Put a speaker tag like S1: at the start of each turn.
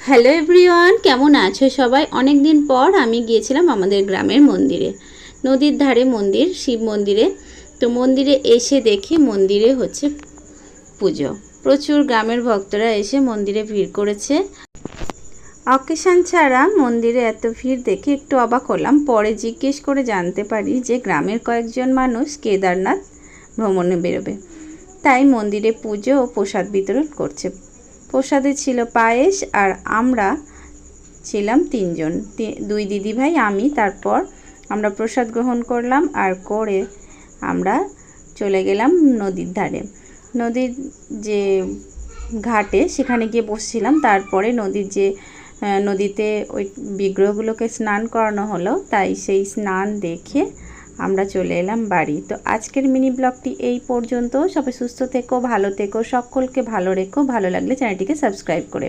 S1: Hello everyone, কেমন আছো সবাই? অনেক দিন পর আমি গিয়েছিলাম আমাদের গ্রামের মন্দিরে, নদীর ধারে মন্দির, শিব মন্দিরে। তো মন্দিরে এসে দেখি মন্দিরে হচ্ছে পুজো। প্রচুর গ্রামের ভক্তরা এসে মন্দিরে ভিড় করেছে। অকেশন ছাড়া মন্দিরে এত ভিড় দেখে একটু অবাক হলাম। পরে জিজ্ঞেস করে জানতে পারি যে গ্রামের কয়েকজন মানুষ কেদারনাথ ভ্রমণে বেরোবে, তাই মন্দিরে পুজো ও প্রসাদ বিতরণ করছে। প্রসাদে ছিল পায়েস, আর আমরা ছিলাম তিনজন, দুই দিদিভাই, আমি। তারপর আমরা প্রসাদ গ্রহণ করলাম, আর করে আমরা চলে গেলাম নদীর ধারে। নদীর যে ঘাটে সেখানে গিয়ে বসছিলাম। তারপরে নদীতে ওই বিগ্রহগুলোকে স্নান করানো হলো, তাই সেই স্নান দেখে আমরা চলে এলাম বাড়ি। তো আজকের মিনি ব্লগটি এই পর্যন্ত। সবাই সুস্থ থেকো, ভালো থেকো, সকলকে ভালো রেখো। ভালো লাগলে চ্যানেলটিকে সাবস্ক্রাইব করে